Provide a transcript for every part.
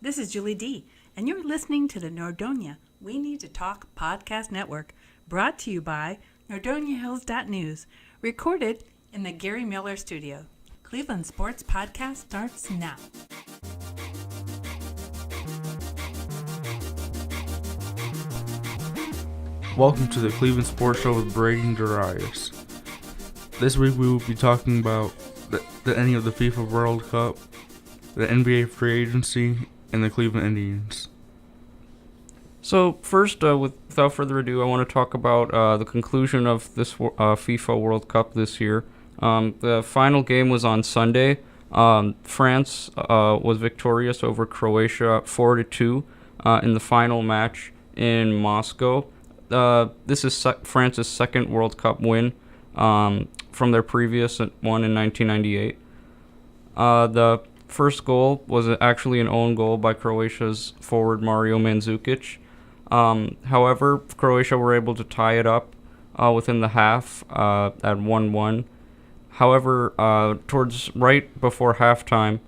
This is Julie D., and you're listening to the Nordonia We Need to Talk podcast network, brought to you by NordoniaHills.news, recorded in the Gary Miller studio. Cleveland Sports Podcast starts now. Welcome to the Cleveland Sports Show with Brady and Darius. This week we will be talking about the ending of the FIFA World Cup, the NBA free agency, and the Cleveland Indians. So first, without further ado, I want to talk about the conclusion of this FIFA World Cup this year. The final game was on Sunday. France was victorious over Croatia 4-2 in the final match in Moscow. This is France's second World Cup win from their previous one in 1998. The first goal was actually an own goal by Croatia's forward Mario Mandzukic. However, Croatia were able to tie it up within the half at 1-1. However, towards right before halftime,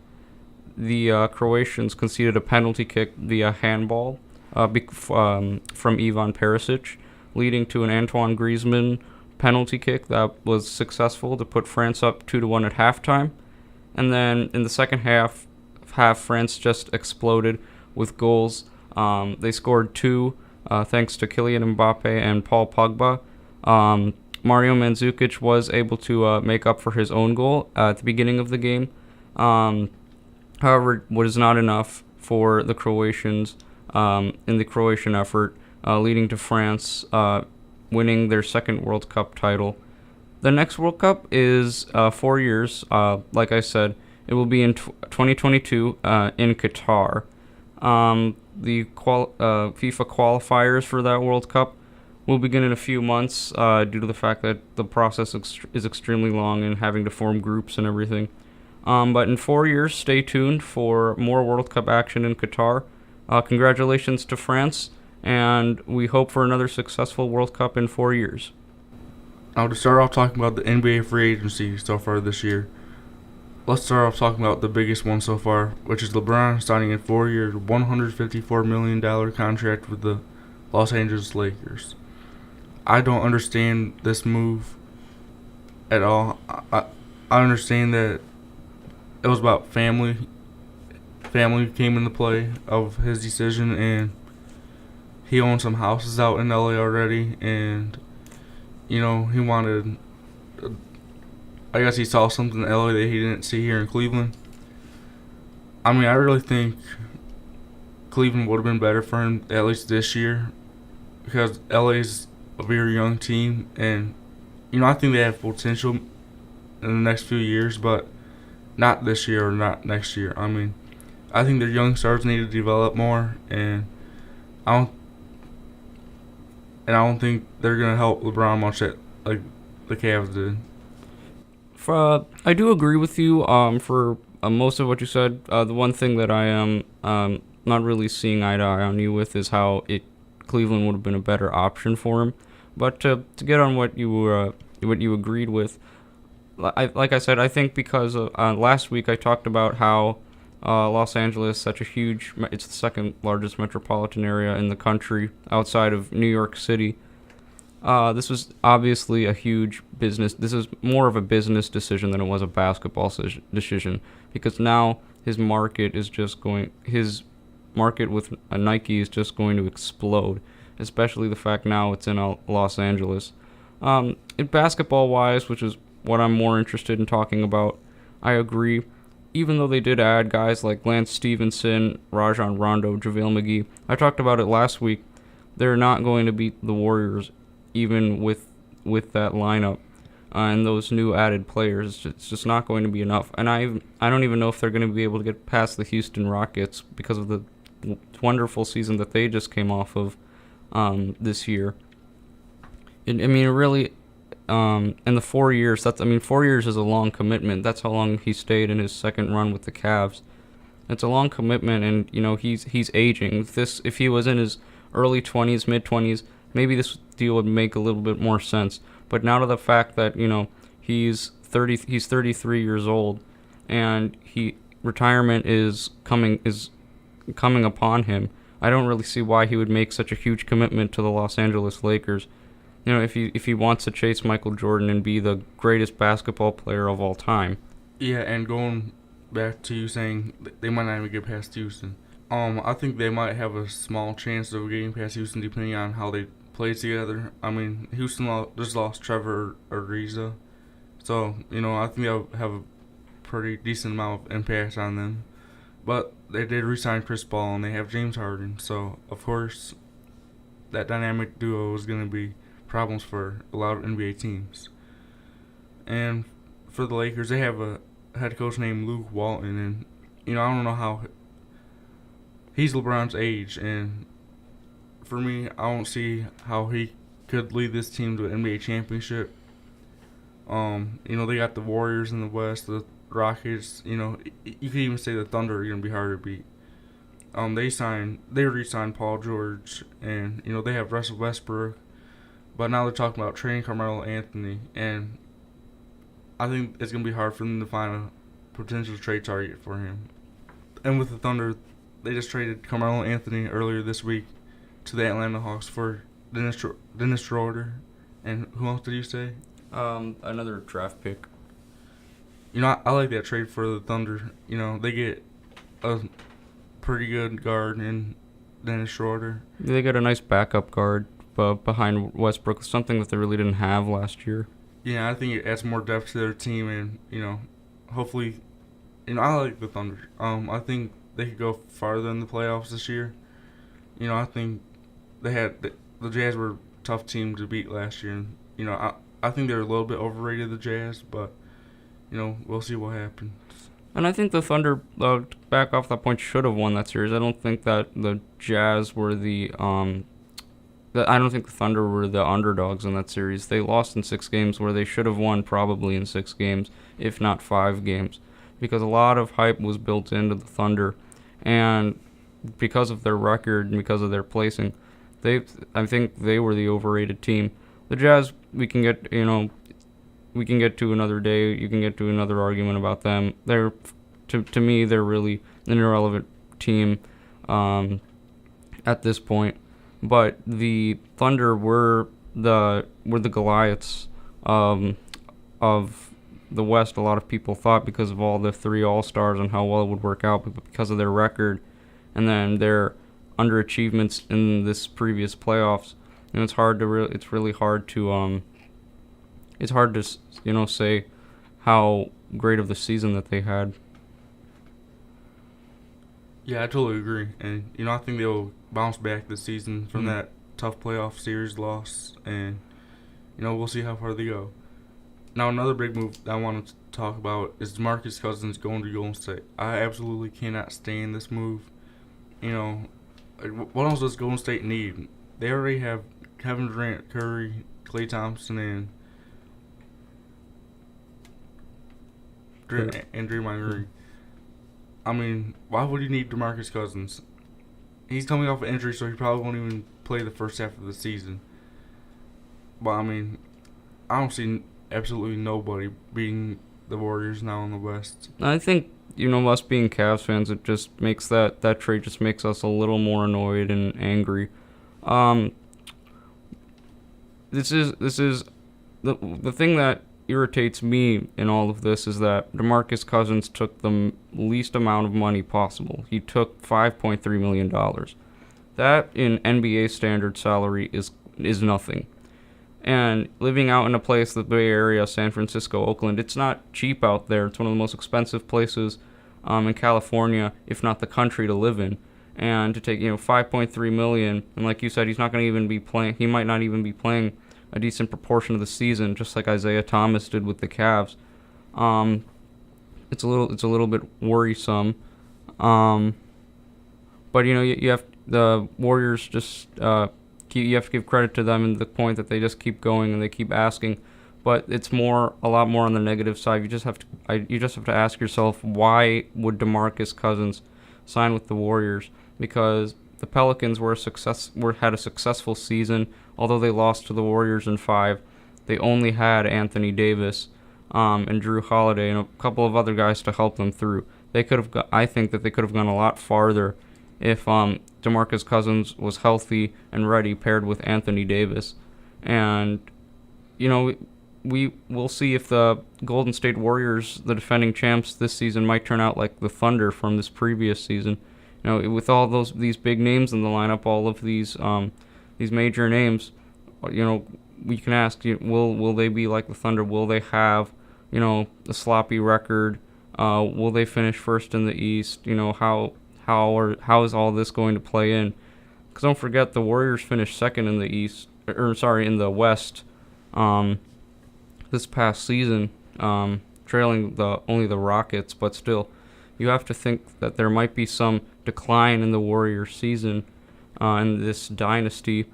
the Croatians conceded a penalty kick via handball from Ivan Perisic, leading to an Antoine Griezmann penalty kick that was successful to put France up 2-1 at halftime. And then in the second half, France just exploded with goals. They scored two thanks to Kylian Mbappe and Paul Pogba. Mario Mandzukic was able to make up for his own goal at the beginning of the game. However, it was not enough for the Croatians in the Croatian effort, leading to France winning their second World Cup title. The next World Cup is 4 years. Like I said, it will be in 2022 in Qatar. The FIFA qualifiers for that World Cup will begin in a few months due to the fact that the process is extremely long and having to form groups and everything. But in 4 years, stay tuned for more World Cup action in Qatar. Congratulations to France, and we hope for another successful World Cup in 4 years. Now, to start off talking about the NBA free agency so far this year, let's start off talking about the biggest one so far, which is LeBron signing a 4-year, $154 million contract with the Los Angeles Lakers. I don't understand this move at all. I understand that it was about family. Family came into play of his decision, and he owns some houses out in LA already, and he wanted, I guess he saw something in LA that he didn't see here in Cleveland. I mean, I really think Cleveland would have been better for him, at least this year, because LA's a very young team, and, I think they have potential in the next few years, but not this year or not next year. I mean, I think their young stars need to develop more, and I don't think they're going to help LeBron much like the Cavs did. I do agree with you for most of what you said. The one thing that I am not really seeing eye to eye on you with is how Cleveland would have been a better option for him. But to get on what you agreed with, like I said, I think because last week I talked about how Los Angeles is such a huge, it's the second largest metropolitan area in the country outside of New York City. This was obviously a huge business. This is more of a business decision than it was a basketball decision, because now his market with Nike is just going to explode, especially the fact now it's in Los Angeles. Basketball-wise, which is what I'm more interested in talking about, I agree. Even though they did add guys like Lance Stevenson, Rajon Rondo, JaVale McGee, I talked about it last week, they're not going to beat the Warriors even with that lineup and those new added players. It's just not going to be enough. And I don't even know if they're going to be able to get past the Houston Rockets because of the wonderful season that they just came off of this year. And the 4 years, 4 years is a long commitment. That's how long he stayed in his second run with the Cavs. It's a long commitment, and he's aging. If he was in his early 20s, mid 20s, maybe this deal would make a little bit more sense. But now to the fact that he's 33 years old, and retirement is coming upon him, I don't really see why he would make such a huge commitment to the Los Angeles Lakers. You know, if he wants to chase Michael Jordan and be the greatest basketball player of all time. Yeah, and going back to you saying they might not even get past Houston. I think they might have a small chance of getting past Houston depending on how they play together. I mean, Houston just lost Trevor Ariza, so I think they'll have a pretty decent amount of impact on them. But they did re-sign Chris Paul and they have James Harden, so of course that dynamic duo is going to be problems for a lot of NBA teams. And for the Lakers, they have a head coach named Luke Walton, and I don't know how he's LeBron's age, and for me, I don't see how he could lead this team to an NBA championship. They got the Warriors in the West, the Rockets. You could even say the Thunder are gonna be hard to beat. They re-signed Paul George, and they have Russell Westbrook, but now they're talking about trading Carmelo Anthony, and I think it's gonna be hard for them to find a potential trade target for him. And with the Thunder, they just traded Carmelo Anthony earlier this week to the Atlanta Hawks for Dennis Schroeder. And who else did you say? Another draft pick. I like that trade for the Thunder. They get a pretty good guard in Dennis Schroeder. They got a nice backup guard behind Westbrook, something that they really didn't have last year. Yeah, I think it adds more depth to their team, and hopefully, I like the Thunder. I think they could go farther in the playoffs this year. I think the Jazz were a tough team to beat last year, and I think they're a little bit overrated, the Jazz, but we'll see what happens. And I think the Thunder, back off that point, should have won that series. I don't think that the Jazz were I don't think the Thunder were the underdogs in that series. They lost in 6 games where they should have won probably in 6 games, if not 5 games, because a lot of hype was built into the Thunder, and because of their record and because of their placing, I think they were the overrated team. The Jazz, we can get to another day. You can get to another argument about them. To me, they're really an irrelevant team at this point. But the Thunder were the Goliaths of the West. A lot of people thought, because of all the 3 All-Stars and how well it would work out, but because of their record and then their underachievements in this previous playoffs, it's really hard to say how great of the season that they had. Yeah, I totally agree. And, I think they'll bounce back this season from that tough playoff series loss. And, we'll see how far they go. Now, another big move that I want to talk about is DeMarcus Cousins going to Golden State. I absolutely cannot stand this move. What else does Golden State need? They already have Kevin Durant, Curry, Klay Thompson, and Draymond Green. I mean, why would you need DeMarcus Cousins? He's coming off an injury, so he probably won't even play the first half of the season. But, I mean, I don't see absolutely nobody beating the Warriors now in the West. I think, us being Cavs fans, it just makes that trade just makes us a little more annoyed and angry. This is the thing that irritates me in all of this is that DeMarcus Cousins took the least amount of money possible. He took $5.3 million. That, in NBA standard salary, is nothing. And living out in a place, the Bay Area, San Francisco, Oakland, it's not cheap out there. It's one of the most expensive places in California, if not the country, to live in. And to take $5.3 million, and like you said, he's not going to even be playing. He might not even be playing a decent proportion of the season, just like Isaiah Thomas did with the Cavs. It's a little bit worrisome. But you have the Warriors just you have to give credit to them in the point that they just keep going and they keep asking. But it's a lot more on the negative side. You just have to ask yourself, why would DeMarcus Cousins sign with the Warriors? Because the Pelicans had a successful season. Although they lost to the Warriors in 5, they only had Anthony Davis and Drew Holiday and a couple of other guys to help them through. I think that they could have gone a lot farther if DeMarcus Cousins was healthy and ready, paired with Anthony Davis. And we'll see if the Golden State Warriors, the defending champs this season, might turn out like the Thunder from this previous season. With all these big names in the lineup, all of these major names, we can ask, will they be like the Thunder? Will they have, a sloppy record? Will they finish first in the East? How is all this going to play in? Because don't forget, the Warriors finished second in the East, in the West, this past season, trailing only the Rockets. But still, you have to think that there might be some decline in the Warriors season, in this dynasty.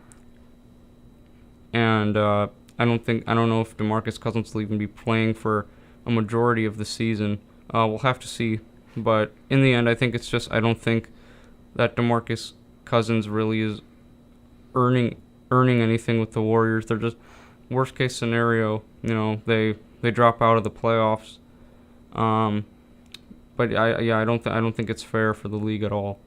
And I don't know if DeMarcus Cousins will even be playing for a majority of the season. We'll have to see. But in the end, I don't think that DeMarcus Cousins really is earning anything with the Warriors. They're just, worst case scenario, they drop out of the playoffs. But I don't think it's fair for the league at all.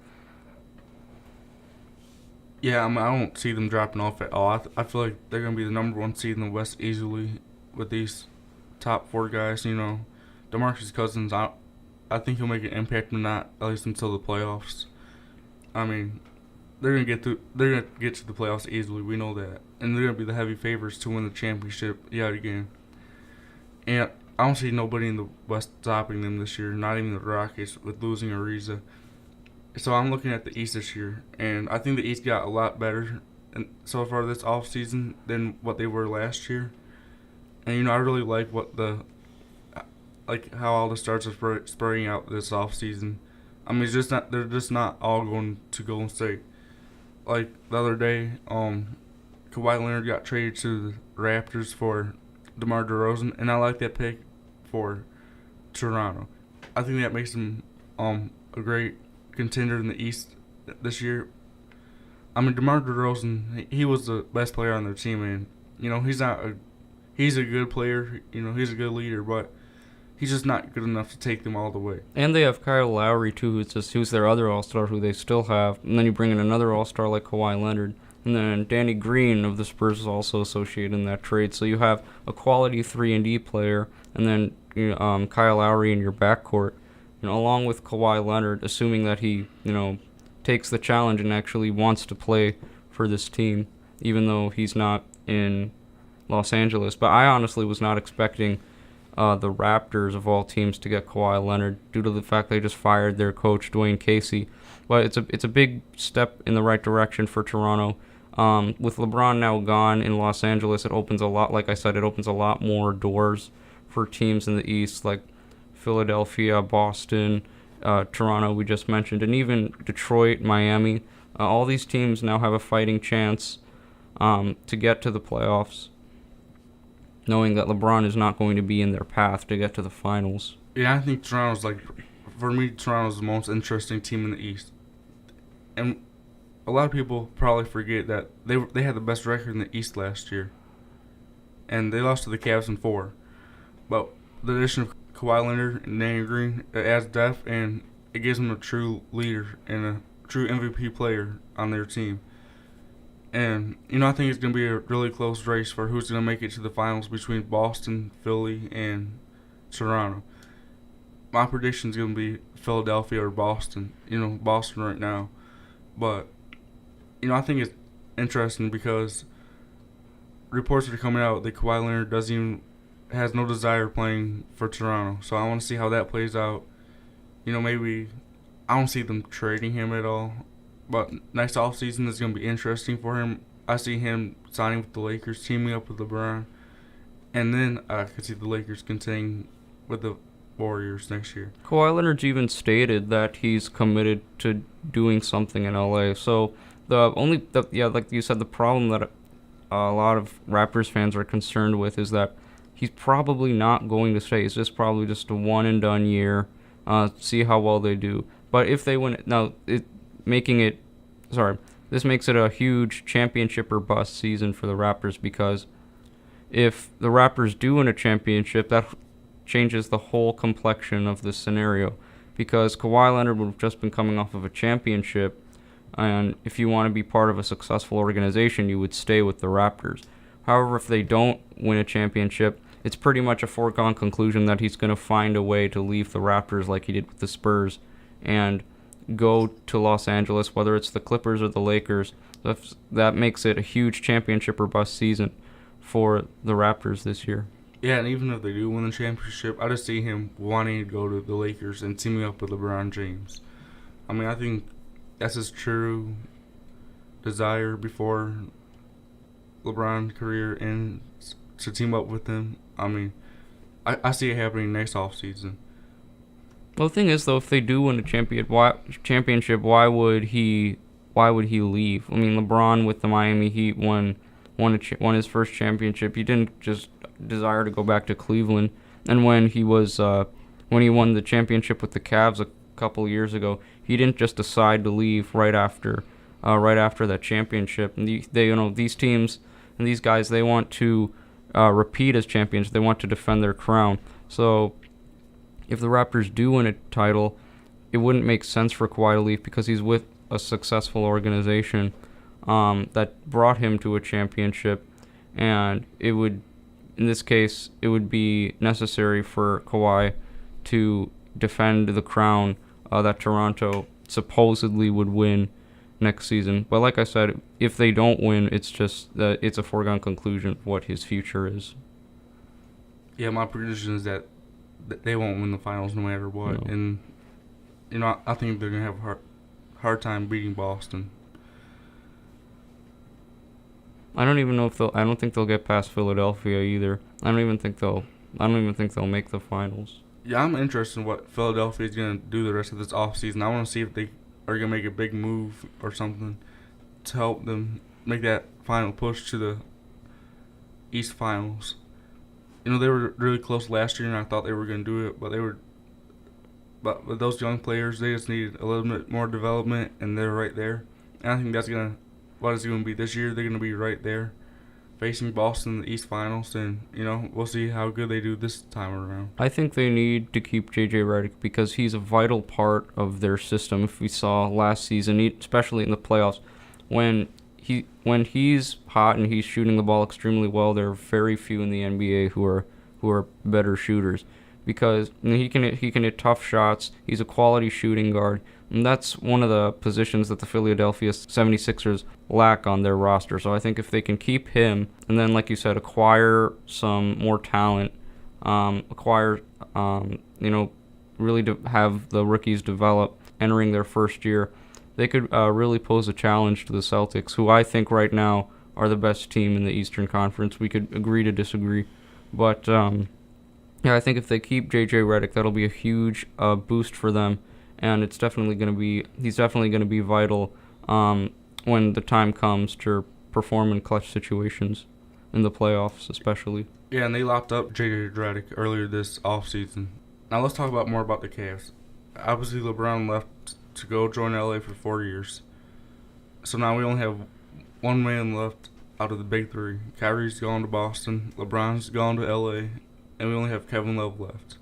Yeah, I don't see them dropping off at all. I feel like they're going to be the number one seed in the West easily with these top four guys. DeMarcus Cousins, I think he'll make an impact in that, at least until the playoffs. I mean, they're going to get to the playoffs easily. We know that. And they're going to be the heavy favorites to win the championship yet again. And I don't see nobody in the West stopping them this year, not even the Rockets, with losing Ariza. So I'm looking at the East this year, and I think the East got a lot better so far this offseason than what they were last year. And I really like how all the stars are spreading out this offseason. I mean, they're just not all going to Golden State. Like the other day, Kawhi Leonard got traded to the Raptors for DeMar DeRozan, and I like that pick for Toronto. I think that makes them a great contender in the East this year. I mean, DeMar DeRozan, he was the best player on their team, and he's a good player. He's a good leader, but he's just not good enough to take them all the way. And they have Kyle Lowry too, who's their other All-Star, who they still have. And then you bring in another All-Star like Kawhi Leonard, and then Danny Green of the Spurs is also associated in that trade. So you have a quality 3-and-D player, and then Kyle Lowry in your backcourt. Along with Kawhi Leonard, assuming that he, takes the challenge and actually wants to play for this team, even though he's not in Los Angeles. But I honestly was not expecting the Raptors, of all teams, to get Kawhi Leonard due to the fact they just fired their coach, Dwayne Casey. But it's a big step in the right direction for Toronto. With LeBron now gone in Los Angeles, it opens a lot more doors for teams in the East, like Philadelphia, Boston, Toronto, we just mentioned, and even Detroit, Miami. All these teams now have a fighting chance to get to the playoffs, knowing that LeBron is not going to be in their path to get to the finals. Yeah, I think Toronto's Toronto's the most interesting team in the East. And a lot of people probably forget that they had the best record in the East last year. And they lost to the Cavs in 4. But the addition of Kawhi Leonard and Danny Green, it adds depth, and it gives them a true leader and a true MVP player on their team. And, I think it's going to be a really close race for who's going to make it to the finals between Boston, Philly, and Toronto. My prediction is going to be Philadelphia or Boston. Boston right now. But, I think it's interesting because reports are coming out that Kawhi Leonard has no desire playing for Toronto. So I want to see how that plays out. Maybe I don't see them trading him at all. But next offseason is going to be interesting for him. I see him signing with the Lakers, teaming up with LeBron. And then I could see the Lakers contending with the Warriors next year. Kawhi Leonard's even stated that he's committed to doing something in LA. So like you said, the problem that a lot of Raptors fans are concerned with is that he's probably not going to stay. It's just probably just a one-and-done year. See how well they do. But if they win, this makes it a huge championship or bust season for the Raptors, because if the Raptors do win a championship, that changes the whole complexion of this scenario, because Kawhi Leonard would have just been coming off of a championship, And if you want to be part of a successful organization, you would stay with the Raptors. However, if they don't win a championship, it's pretty much a foregone conclusion that he's going to find a way to leave the Raptors like he did with the Spurs and go to Los Angeles, whether it's the Clippers or the Lakers. That makes it a huge championship or bust season for the Raptors this year. Yeah, and even if they do win the championship, I just see him wanting to go to the Lakers and teaming up with LeBron James. I mean, I think that's his true desire before LeBron's career ends, to team up with him. I mean, I see it happening next offseason. Well, the thing is, though, if they do win a championship, why would he leave? I mean, LeBron with the Miami Heat won his first championship. He didn't just desire to go back to Cleveland. And when he won the championship with the Cavs a couple years ago, he didn't just decide to leave right after that championship. And these teams and these guys, they want to repeat as champions. They want to defend their crown. So if the Raptors do win a title, it wouldn't make sense for Kawhi to leave because he's with a successful organization that brought him to a championship, and in this case, it would be necessary for Kawhi to defend the crown that Toronto supposedly would win next season. But like I said, if they don't win, it's just that it's a foregone conclusion of what his future is. Yeah, my prediction is that they won't win the finals no matter what. No. And, I think they're going to have a hard time beating Boston. I don't think they'll get past Philadelphia either. I don't even think they'll make the finals. Yeah, I'm interested in what Philadelphia is going to do the rest of this offseason. I want to see if they are going to make a big move or something to help them make that final push to the East Finals. They were really close last year, and I thought they were going to do it, but with those young players, they just needed a little bit more development, and they're right there. And I think that's what it's going to be this year. They're going to be right there, facing Boston in the East Finals, and we'll see how good they do this time around. I think they need to keep J.J. Redick because he's a vital part of their system. If we saw last season, especially in the playoffs, when he's hot and he's shooting the ball extremely well, there are very few in the NBA who are better shooters because he can hit tough shots. He's a quality shooting guard, and that's one of the positions that the Philadelphia 76ers lack on their roster. So I think if they can keep him and then, like you said, acquire some more talent, really have the rookies develop entering their first year, they could really pose a challenge to the Celtics, who I think right now are the best team in the Eastern Conference. We could agree to disagree. But, I think if they keep J.J. Redick, that'll be a huge boost for them. And he's definitely going to be vital when the time comes to perform in clutch situations in the playoffs especially. Yeah, and they locked up J.J. Redick earlier this offseason. Now let's talk more about the Cavs. Obviously, LeBron left to go join LA for 4 years. So now we only have one man left out of the big three. Kyrie's gone to Boston, LeBron's gone to LA, and we only have Kevin Love left.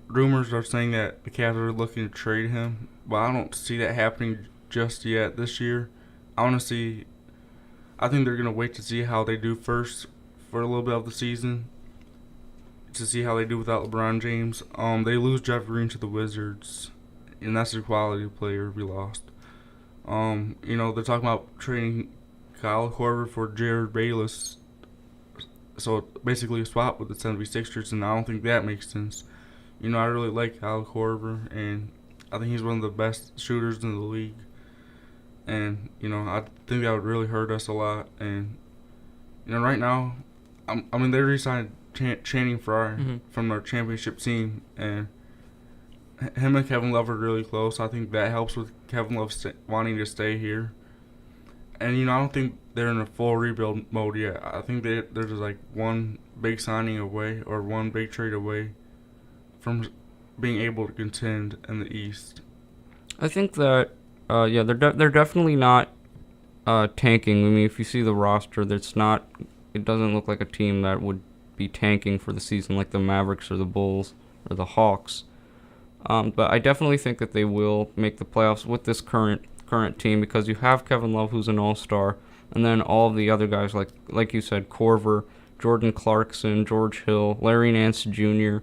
Rumors are saying that the Cavs are looking to trade him, but I don't see that happening just yet this year. I think they're going to wait to see how they do first for a little bit of the season, to see how they do without LeBron James. They lose Jeff Green to the Wizards, and that's a quality player we lost. They're talking about trading Kyle Korver for Jared Bayless, so basically a swap with the 76ers, and I don't think that makes sense. I really like Kyle Korver, and I think he's one of the best shooters in the league. And, I think that would really hurt us a lot. And, right now, they re-signed Channing Frye from our championship team, and him and Kevin Love are really close. I think that helps with Kevin Love wanting to stay here. And, I don't think they're in a full rebuild mode yet. I think they're just like one big signing away or one big trade away from being able to contend in the East. I think that, they're definitely not tanking. I mean, if you see the roster, it doesn't look like a team that would be tanking for the season like the Mavericks or the Bulls or the Hawks. But I definitely think that they will make the playoffs with this current current team because you have Kevin Love, who's an all-star, and then all of the other guys like you said, Corver, Jordan Clarkson, George Hill, Larry Nance Jr.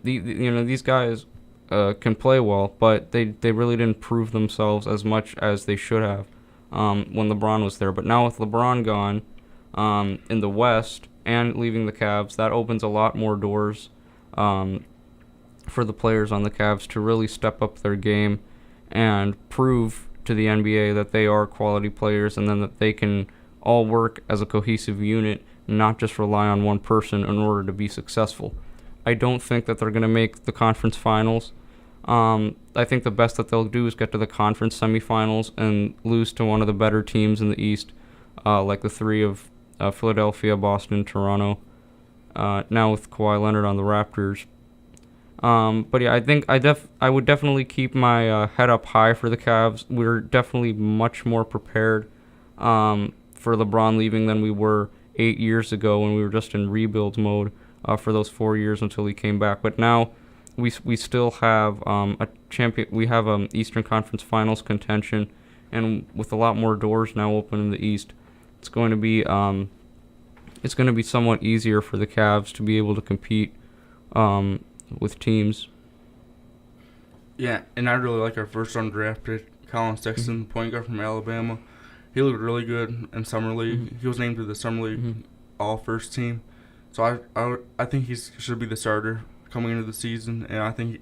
These guys can play well, but they really didn't prove themselves as much as they should have when LeBron was there. But now with LeBron gone in the West and leaving the Cavs, that opens a lot more doors for the players on the Cavs to really step up their game and prove to the NBA that they are quality players, and then that they can all work as a cohesive unit, not just rely on one person in order to be successful. I don't think that they're going to make the conference finals. I think the best that they'll do is get to the conference semifinals and lose to one of the better teams in the East, like the three of Philadelphia, Boston, Toronto. Now with Kawhi Leonard on the Raptors. But yeah, I think I would definitely keep my head up high for the Cavs. We're definitely much more prepared for LeBron leaving than we were 8 years ago when we were just in rebuild mode for those 4 years until he came back. But now we still have a champion. We have Eastern Conference Finals contention, and with a lot more doors now open in the East, it's going to be somewhat easier for the Cavs to be able to compete with teams. Yeah, and I really like our first round draft pick, Colin Sexton, point guard from Alabama. He looked really good in Summer League. He was named to the Summer League All-First team. So I think he should be the starter coming into the season, and I think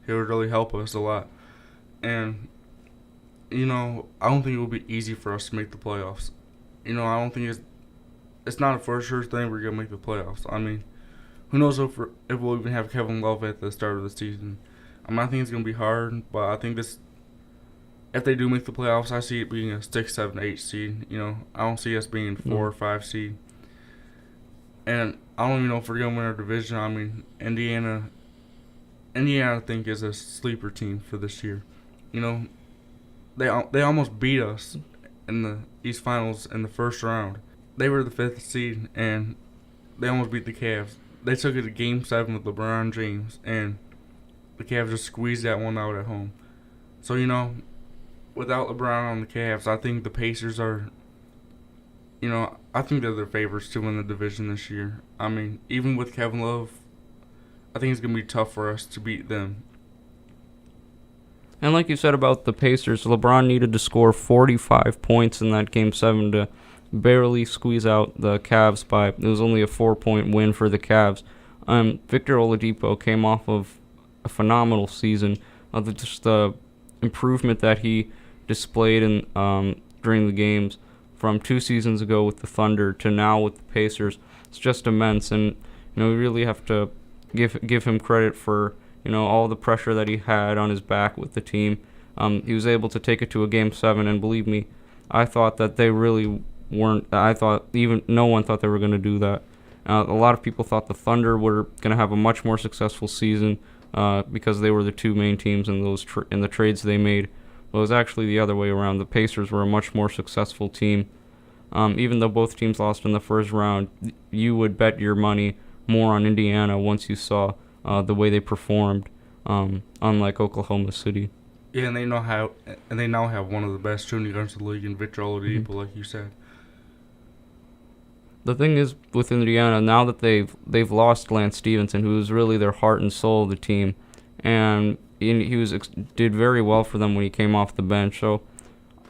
he would really help us a lot. And, I don't think it will be easy for us to make the playoffs. I don't think it's not a for sure thing we're going to make the playoffs. I mean, who knows if we'll even have Kevin Love at the start of the season. I think it's going to be hard, but I think if they do make the playoffs, I see it being a 6, 7, 8 seed. I don't see us being 4 or 5 seed. And I don't even know if we're going to win our division. I mean, Indiana, I think, is a sleeper team for this year. They almost beat us in the East Finals in the first round. They were the 5th seed, and they almost beat the Cavs. They took it to Game 7 with LeBron James, and the Cavs just squeezed that one out at home. So, without LeBron on the Cavs, I think the Pacers are, I think they're the favorites to win the division this year. I mean, even with Kevin Love, I think it's going to be tough for us to beat them. And like you said about the Pacers, LeBron needed to score 45 points in that Game 7 to barely squeeze out the Cavs by. It was only a 4-point win for the Cavs. Victor Oladipo came off of a phenomenal season. Just the improvement that he displayed during the games from 2 seasons ago with the Thunder to now with the Pacers, it's just immense. And we really have to give him credit for all the pressure that he had on his back with the team. He was able to take it to a Game 7, and believe me, I thought that they really weren't. I thought even no one thought they were going to do that. A lot of people thought the Thunder were going to have a much more successful season because they were the 2 main teams in the trades they made. But it was actually the other way around. The Pacers were a much more successful team. Even though both teams lost in the first round, you would bet your money more on Indiana once you saw the way they performed, unlike Oklahoma City. Yeah, and they now have one of the best shooting guards in the league in Victor Oladipo, like you said. The thing is with Indiana, now that they've lost Lance Stevenson, who was really their heart and soul of the team, and he did very well for them when he came off the bench. So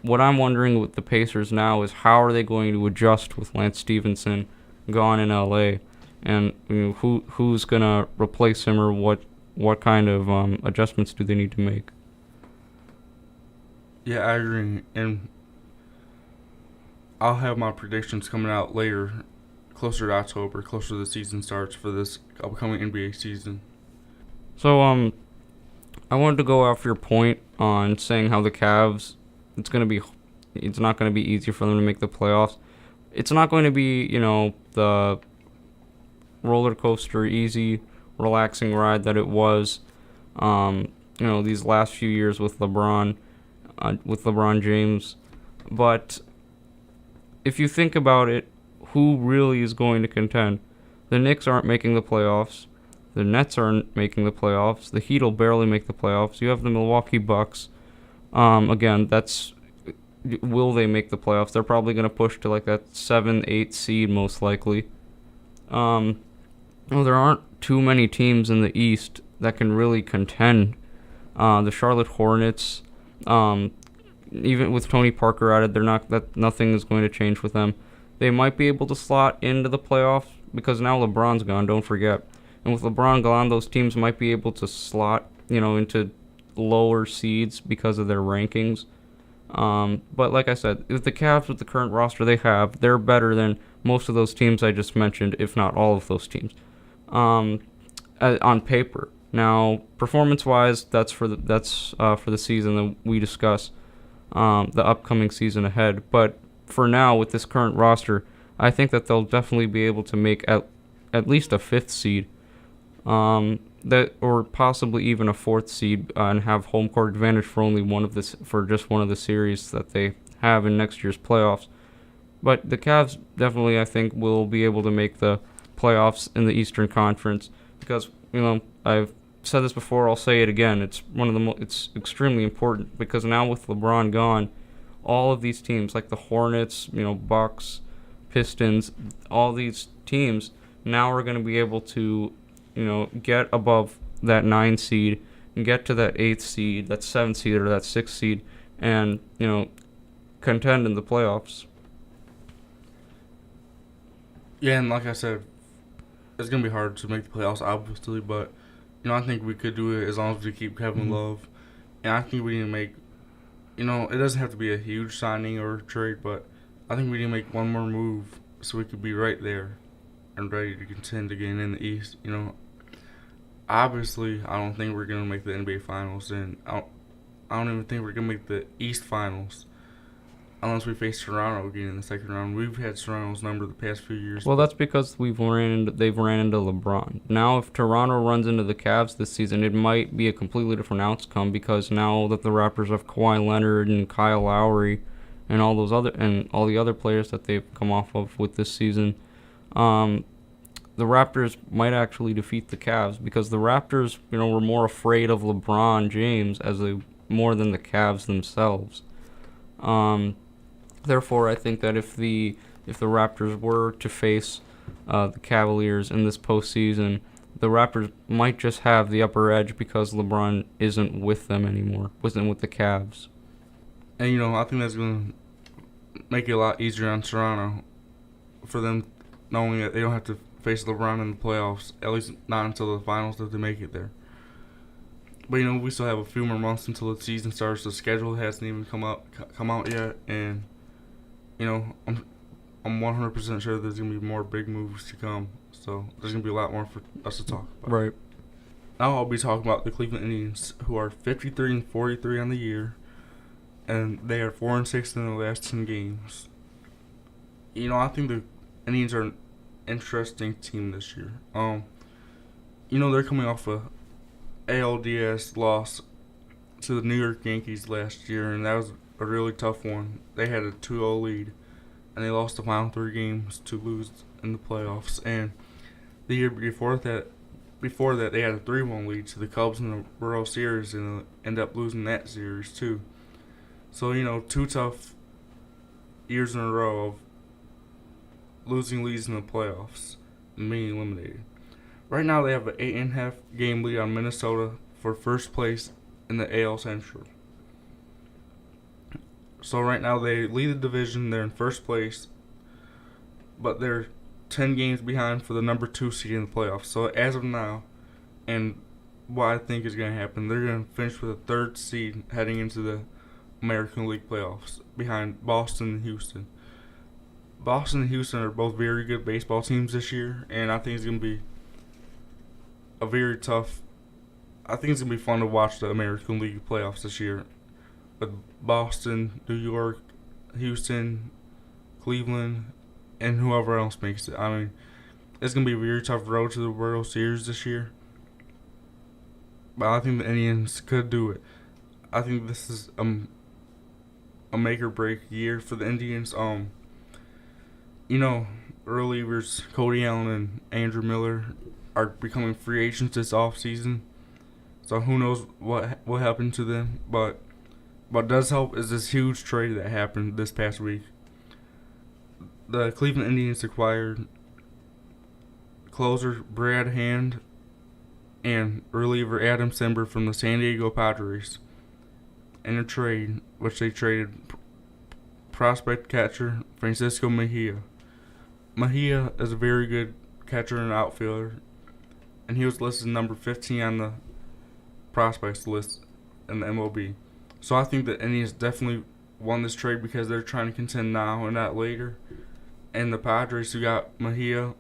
what I'm wondering with the Pacers now is how are they going to adjust with Lance Stevenson gone in LA, and who's gonna replace him, or what kind of adjustments do they need to make? Yeah, I agree, and I'll have my predictions coming out later, closer to October, closer to the season starts for this upcoming NBA season. So, I wanted to go off your point on saying how the Cavs, it's not going to be easy for them to make the playoffs. It's not going to be, the roller coaster, easy, relaxing ride that it was, these last few years with LeBron James. But if you think about it, who really is going to contend? The Knicks aren't making the playoffs. The Nets aren't making the playoffs. The Heat will barely make the playoffs. You have the Milwaukee Bucks, Again, that's will they make the playoffs? They're probably going to push to like that 7-8 seed most likely. Well, there aren't too many teams in the East that can really contend. The Charlotte Hornets, even with Tony Parker added, nothing is going to change with them. They might be able to slot into the playoffs because now LeBron's gone. Don't forget, and with LeBron gone, those teams might be able to slot, into lower seeds because of their rankings. But like I said, with the Cavs, with the current roster they have, they're better than most of those teams I just mentioned, if not all of those teams, on paper. Now, performance-wise, that's for the season that we discuss, the upcoming season ahead. But for now, with this current roster, I think that they'll definitely be able to make at least a 5th seed, or possibly even a 4th seed, and have home court advantage for just one of the series that they have in next year's playoffs. But the Cavs definitely, I think, will be able to make the playoffs in the Eastern Conference because I've said this before. I'll say it again. It's it's extremely important because now with LeBron gone, all of these teams like the Hornets, Bucks, Pistons, all these teams now are going to be able to, get above that 9 seed and get to that 8th seed, that 7th seed, or that 6th seed, and contend in the playoffs. Yeah, and like I said, it's gonna be hard to make the playoffs, obviously, but I think we could do it as long as we keep Kevin Love, and I think we need to make, it doesn't have to be a huge signing or trade, but I think we need to make one more move so we could be right there and ready to contend again in the East. Obviously, I don't think we're gonna make the NBA Finals, and I don't even think we're gonna make the East Finals. Unless we face Toronto again in the second round. We've had Toronto's number the past few years. Well, that's because they've ran into LeBron. Now, if Toronto runs into the Cavs this season, it might be a completely different outcome because now that the Raptors have Kawhi Leonard and Kyle Lowry and all the other players that they've come off of with this season, the Raptors might actually defeat the Cavs because the Raptors, were more afraid of LeBron James more than the Cavs themselves. Therefore, I think that if the Raptors were to face the Cavaliers in this postseason, the Raptors might just have the upper edge because LeBron isn't with them anymore, wasn't with the Cavs. And, I think that's going to make it a lot easier on Toronto for them knowing that they don't have to face LeBron in the playoffs, at least not until the finals if they make it there. But, we still have a few more months until the season starts. The schedule hasn't even come out yet, and I'm 100% sure there's going to be more big moves to come. So there's going to be a lot more for us to talk about. Right. Now I'll be talking about the Cleveland Indians, who are 53-43 on the year, and they are 4-6 in the last 10 games. I think the Indians are an interesting team this year. They're coming off a ALDS loss to the New York Yankees last year, and that was a really tough one. They had a 2-0 lead, and they lost the final 3 games to lose in the playoffs. And the year before that, they had a 3-1 lead to the Cubs in the World Series, and ended up losing that series too. So 2 tough years in a row of losing leads in the playoffs and being eliminated. Right now, they have an 8.5 game lead on Minnesota for first place in the AL Central. So right now they lead the division. They're in first place, but they're 10 games behind for the number 2 seed in the playoffs. So as of now, and what I think is going to happen, they're going to finish with a 3rd seed heading into the American League playoffs behind Boston and Houston. Boston and Houston are both very good baseball teams this year, and I think it's going to be a very tough. I think it's going to be fun to watch the American League playoffs this year. With Boston, New York, Houston, Cleveland, and whoever else makes it. I mean, it's going to be a very tough road to the World Series this year. But I think the Indians could do it. I think this is a make or break year for the Indians. Relievers Cody Allen and Andrew Miller are becoming free agents this offseason. So who knows what happened to them. But what does help is this huge trade that happened this past week. The Cleveland Indians acquired closer Brad Hand and reliever Adam Simber from the San Diego Padres in a trade, which they traded prospect catcher Francisco Mejia. Mejia is a very good catcher and outfielder, and he was listed number 15 on the prospects list in the MLB. So I think that Indians definitely won this trade because they're trying to contend now and not later. And the Padres, who got Mejia,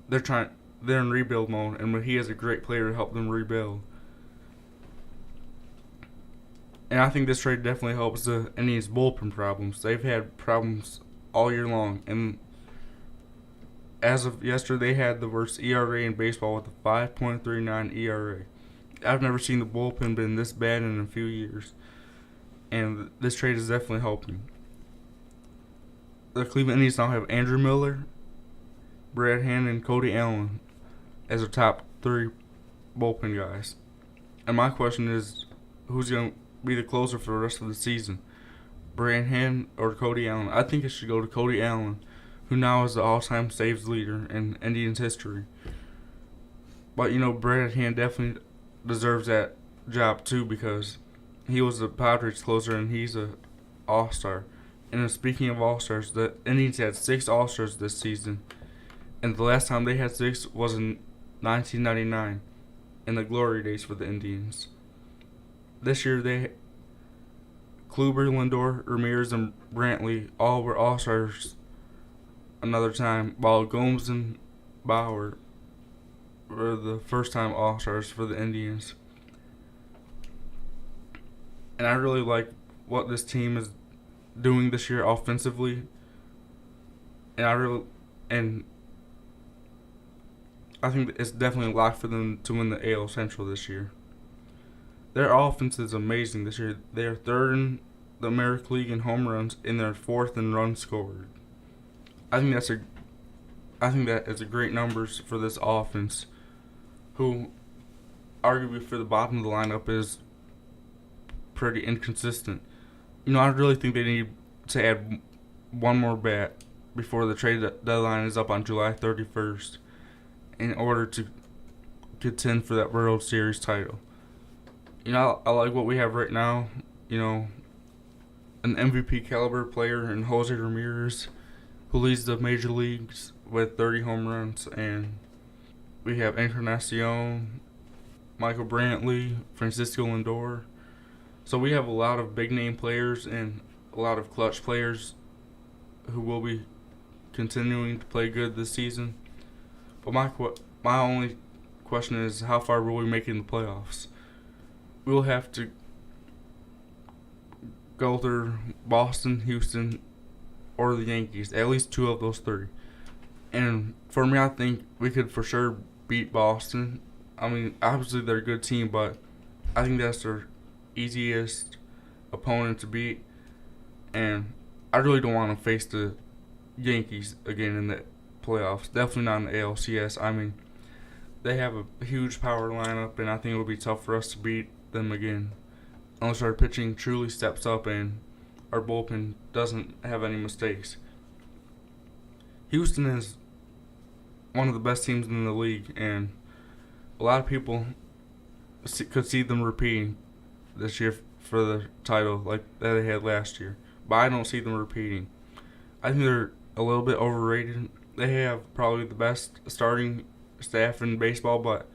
they're in rebuild mode, and Mejia is a great player to help them rebuild. And I think this trade definitely helps the Indians' bullpen problems. They've had problems all year long, and as of yesterday, they had the worst ERA in baseball with a 5.39 ERA. I've never seen the bullpen been this bad in a few years, and this trade is definitely helping. The Cleveland Indians now have Andrew Miller, Brad Hand, and Cody Allen as their top 3 bullpen guys. And my question is, who's going to be the closer for the rest of the season? Brad Hand or Cody Allen? I think it should go to Cody Allen, who now is the all-time saves leader in Indians history. But, Brad Hand definitely deserves that job too because he was the Padres closer and he's an all-star. And speaking of all-stars, the Indians had 6 all-stars this season. And the last time they had 6 was in 1999, in the glory days for the Indians. This year, Kluber, Lindor, Ramirez, and Brantley all were all-stars another time, while Gomes and Bauer were the first-time all-stars for the Indians. And I really like what this team is doing this year offensively, and I think that it's definitely locked for them to win the AL Central this year. Their offense is amazing this year. They are 3rd in the American League in home runs, and they're 4th in runs scored. I think that is a great numbers for this offense, who arguably for the bottom of the lineup is pretty inconsistent. I really think they need to add one more bat before the trade deadline is up on July 31st in order to contend for that World Series title. I like what we have right now. An MVP caliber player in Jose Ramirez, who leads the major leagues with 30 home runs, and we have Encarnacion, Michael Brantley, Francisco Lindor. So we have a lot of big-name players and a lot of clutch players who will be continuing to play good this season. But my only question is, how far will we make it in the playoffs? We'll have to go through Boston, Houston, or the Yankees, at least 2 of those 3. And for me, I think we could for sure beat Boston. I mean, obviously they're a good team, but I think that's their easiest opponent to beat. And I really don't want to face the Yankees again in the playoffs. Definitely not in the ALCS. I mean, they have a huge power lineup, and I think it'll be tough for us to beat them again unless our pitching truly steps up and our bullpen doesn't have any mistakes. Houston is one of the best teams in the league, and a lot of people could see them repeating this year for the title like that they had last year. But I don't see them repeating. I think they're a little bit overrated. They have probably the best starting staff in baseball, but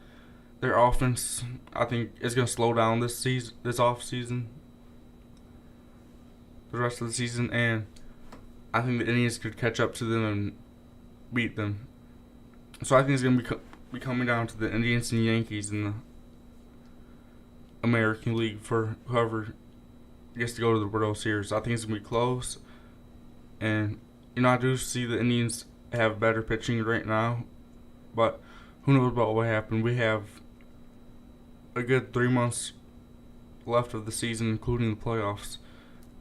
their offense, I think, is going to slow down this off season, the rest of the season, and I think the Indians could catch up to them and beat them. So I think it's going to be coming down to the Indians and Yankees in the American League for whoever gets to go to the World Series. I think it's going to be close, and I do see the Indians have better pitching right now, but who knows about what happened. We have a good 3 months left of the season, including the playoffs,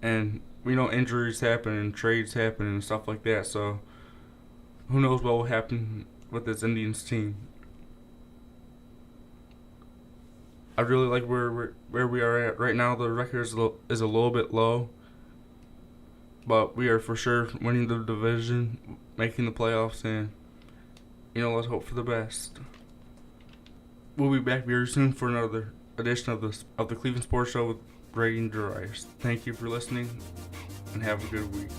and we know injuries happen and trades happen and stuff like that, so who knows what will happen with this Indians team. I really like where we are at right now. The record is a little bit low, but we are for sure winning the division, making the playoffs, and let's hope for the best. We'll be back very soon for another edition of the Cleveland Sports Show with Brady and Darius. Thank you for listening, and have a good week.